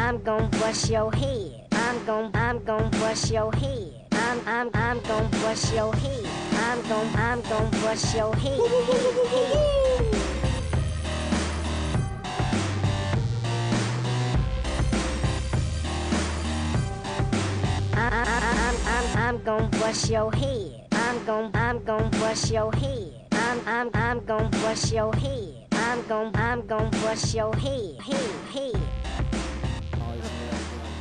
I'm gon' bust your head. I'm gon' bust your head. I'm gon' bust your head. I'm gon' bust your head. I'm gon' bust your head. I'm gon' bust your head. I'm gon' bust your head. I'm gon' bust your head.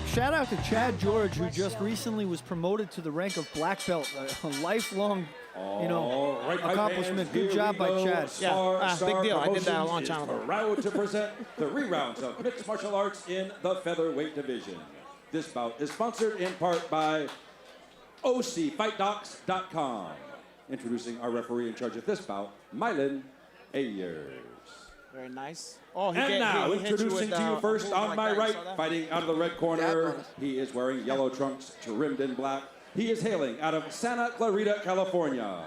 Shout out to Chad George, who just recently was promoted to the rank of black belt, a lifelong, accomplishment. Good job by Chad. Yeah, big deal. I did that a long time ago. Proud to present the re-rounds of mixed martial arts in the featherweight division. This bout is sponsored in part by OCFightDocs.com. Introducing our referee in charge of this bout, Mylan Ayers. Very nice. Oh, introducing to you first on my right, fighting out of the red corner. He is wearing yellow trunks trimmed in black. He is hailing out of Santa Clarita, California.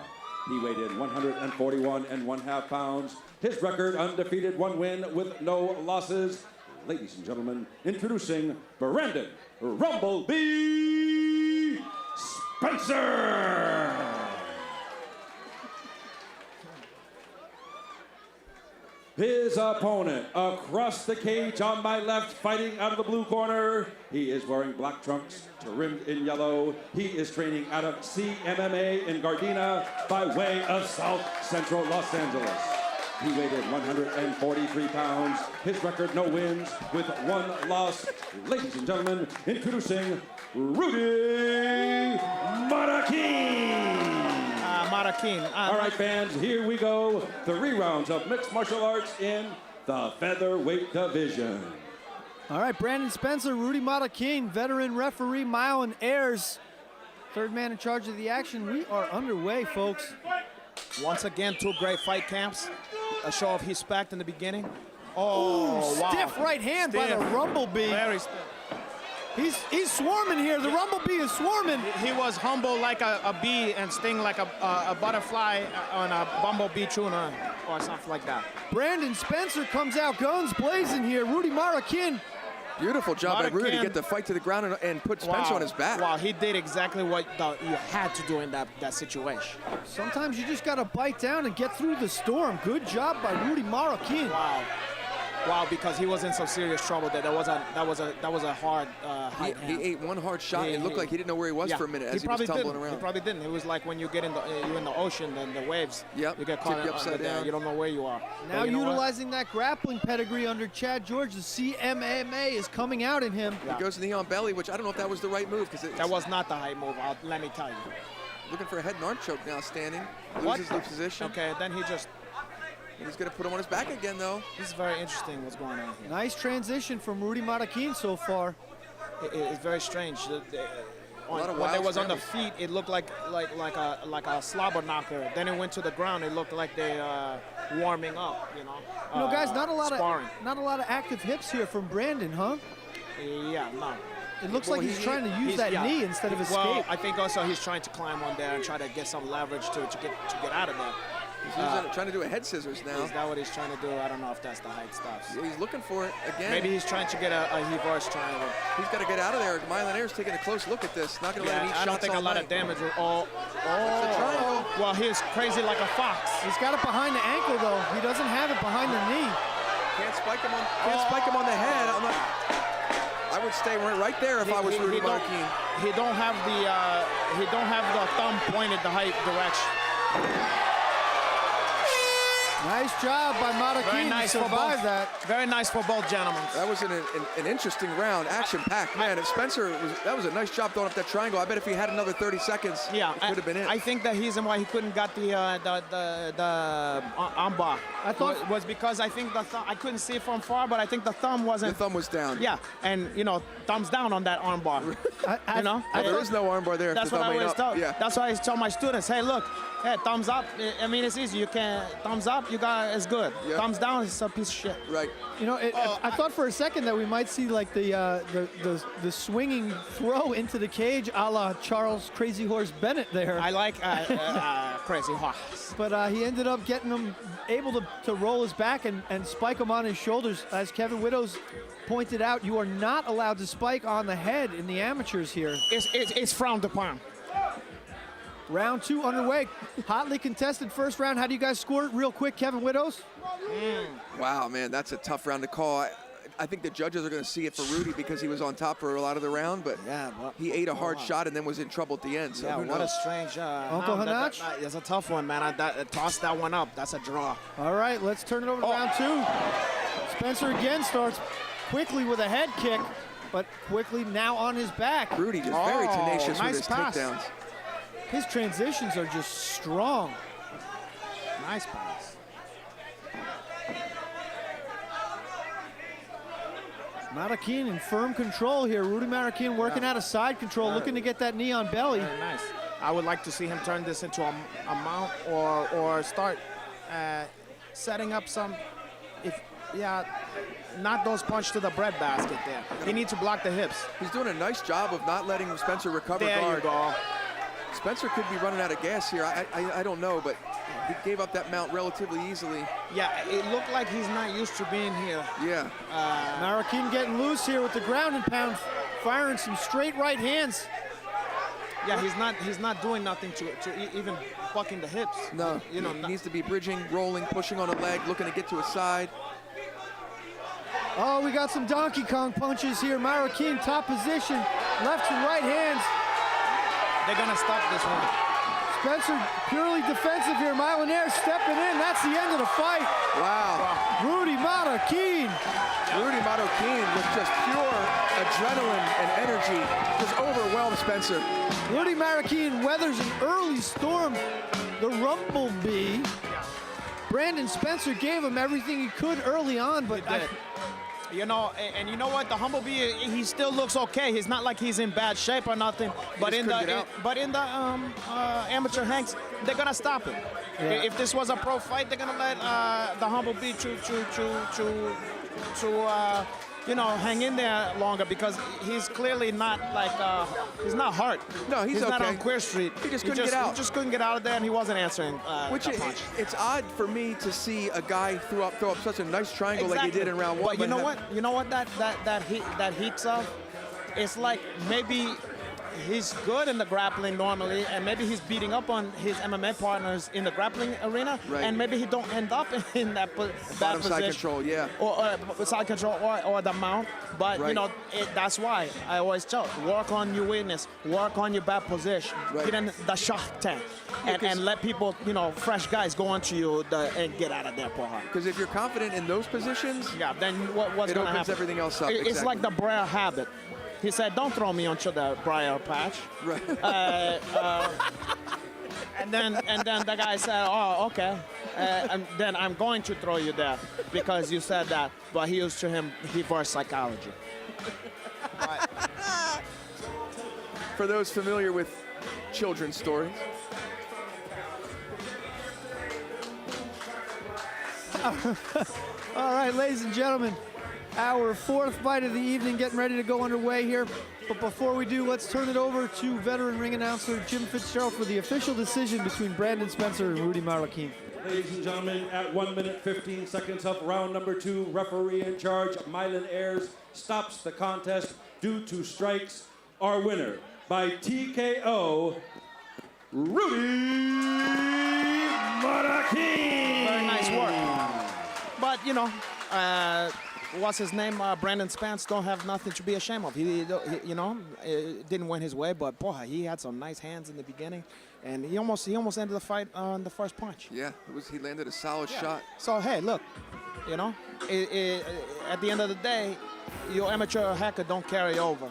He weighed in 141.5 pounds. His record, undefeated, 1 win with no losses. Ladies and gentlemen, introducing Brandon Rumblebee Spencer. His opponent across the cage on my left, fighting out of the blue corner. He is wearing black trunks trimmed in yellow. He is training out of CMMA in Gardena by way of South Central Los Angeles. He weighed in 143 pounds. His record, no wins with 1 loss. Ladies and gentlemen, introducing Rudy Marroquin. Marroquin. All right, fans, here we go. The re-rounds of mixed martial arts in the featherweight division. All right, Brandon Spencer, Rudy Marroquin, veteran referee Mylan Ayers, third man in charge of the action. We are underway, folks. Once again, 2 great fight camps. A show of respect in the beginning. Oh, wow. Stiff right hand by the Rumblebee. Very stiff. He's swarming here. The Rumblebee is swarming. He was humble like a bee and sting like a butterfly on a bumblebee tuna or something like that. Brandon Spencer comes out guns blazing here. Rudy Marroquin. Beautiful job by Rudy to get the fight to the ground and put Spencer on his back. Wow, he did exactly what you had to do in that situation. Sometimes you just got to bite down and get through the storm. Good job by Rudy Marroquin. Wow. Wow, because he was in some serious trouble. That was a hard height. He ate 1 hard shot. It looked like he didn't know where he was for a minute as he was tumbling around. He probably didn't. It was like when you get in the ocean and the waves. Yep. You get caught upside down. You don't know where you are. Now utilizing that grappling pedigree under Chad George, the CMMA is coming out in him. He goes to the knee on belly, which I don't know if that was the right move because that was not the right move. Let me tell you. Looking for a head and arm choke now, standing. Loses the position. Okay, then he just. He's going to put him on his back again, though. This is very interesting what's going on here. Nice transition from Rudy Marroquin so far. It's very strange. When it was on the feet, it looked like a slobber knocker. Then it went to the ground. It looked like they warming up. Guys, not a lot of active hips here from Brandon, huh? Yeah, no. It looks like he's trying to use that knee instead of escape. Well, I think also he's trying to climb on there and try to get some leverage to get out of there. He's trying to do a head scissors now. Is that what he's trying to do? I don't know if that's the height stuff. Yeah, he's looking for it again. Maybe he's trying to get a reverse triangle. He's got to get out of there. Mylan Ayers taking a close look at this. Not going to let him eat shots all night. I don't think a lot of damage will It's a triangle. Well, he is crazy like a fox. He's got it behind the ankle, though. He doesn't have it behind the knee. Can't spike him on the head. I would stay right there if I was Rudy Marroquin. He don't have the thumb pointed the height direction. Nice job by Marroquin to survive that. Very nice for both gentlemen. That was an interesting round, action-packed. Man, if Spencer, that was a nice job throwing up that triangle. I bet if he had another 30 seconds, it could have been it. I think the reason why he couldn't got the armbar was because I think I couldn't see it from far, but I think the thumb wasn't. The thumb was down. Yeah, and thumbs down on that armbar. There is no armbar there. That's what I always tell. Yeah. That's why I tell my students, hey, look, Hey, thumbs up. I mean, it's easy. You can thumbs up. You got it's good. Yeah. Thumbs down. It's a piece of shit. Right. You know, I thought for a second that we might see like the swinging throw into the cage, a la Charles Crazy Horse Bennett there. I like Crazy Horse. But he ended up getting him able to roll his back and spike him on his shoulders. As Kevin Widows pointed out, you are not allowed to spike on the head in the amateurs here. It's frowned upon. Round 2 underway. Hotly contested first round. How do you guys score it real quick, Kevin Widows? Wow, man, that's a tough round to call. I think the judges are going to see it for Rudy because he was on top for a lot of the round, but he ate a hard shot and then was in trouble at the end. So yeah, what a strange. Uncle Hanach? It's a tough one, man. Toss that one up. That's a draw. All right, let's turn it over to round 2. Spencer again starts quickly with a head kick, but quickly now on his back. Rudy just very tenacious nice with his pass. takedowns. His transitions are just strong. Nice pass. Marroquin in firm control here. Rudy Marroquin working out of side control, looking to get that knee on belly. Very nice. I would like to see him turn this into a mount or start setting up some, not those punch to the breadbasket there. He needs to block the hips. He's doing a nice job of not letting Spencer recover There guard. you go. Spencer could be running out of gas here. I don't know, but he gave up that mount relatively easily. Yeah, it looked like he's not used to being here. Yeah. Marroquin getting loose here with the ground and pound, firing some straight right hands. Yeah, he's not doing nothing to even bucking the hips. No, you know, he needs to be bridging, rolling, pushing on a leg, looking to get to a side. Oh, we got some Donkey Kong punches here. Marroquin top position, left and right hands. They're gonna stop this one. Spencer purely defensive here. Milenaire stepping in. That's the end of the fight. Wow. Rudy Marroquin. Rudy Marroquin with just pure adrenaline and energy just overwhelmed Spencer. Rudy Marroquin weathers an early storm. The Rumblebee. Brandon Spencer gave him everything he could early on, but you know, and you know what? The Humblebee, he still looks okay. He's not like he's in bad shape or nothing. But in the amateur hanks, they're gonna stop him. Yeah. If this was a pro fight, they're gonna let the Humblebee hang in there longer because he's clearly not like he's not hurt. No, he's okay. Not on Queer Street. He just couldn't get out. He just couldn't get out of there, and he wasn't answering. Which it's odd for me to see a guy throw up such a nice triangle like he did in round 1. But you know what? You know what that heats of? It's like maybe he's good in the grappling normally, and maybe he's beating up on his MMA partners in the grappling arena, and maybe he don't end up in that bottom position. Side control, yeah. Or side control or the mount. But, you know, that's why I always tell, work on your weakness, work on your bad position, get in the shot tank, and let people, you know, fresh guys go onto you and get out of there, Paul. Because if you're confident in those positions, then what's going to happen? It opens everything else up. It's like the Brer habit. He said, don't throw me onto the briar patch. Right. And then the guy said, oh, okay. And then I'm going to throw you there because you said that. But he used to him reverse psychology. For those familiar with children's stories. All right, ladies and gentlemen. Our 4th fight of the evening getting ready to go underway here. But before we do, let's turn it over to veteran ring announcer Jim Fitzgerald for the official decision between Brandon Spencer and Rudy Marroquin. Ladies and gentlemen, at 1 minute 15 seconds of round number 2, referee in charge, Mylan Ayers, stops the contest due to strikes. Our winner by TKO, Rudy Marroquin. Very nice work. But, you know, what's his name? Brandon Spence don't have nothing to be ashamed of. He you know, it didn't win his way, but boy, he had some nice hands in the beginning, and he almost ended the fight on the first punch. Yeah, he landed a solid shot. So hey, look, you know, at the end of the day, your amateur hacker don't carry over.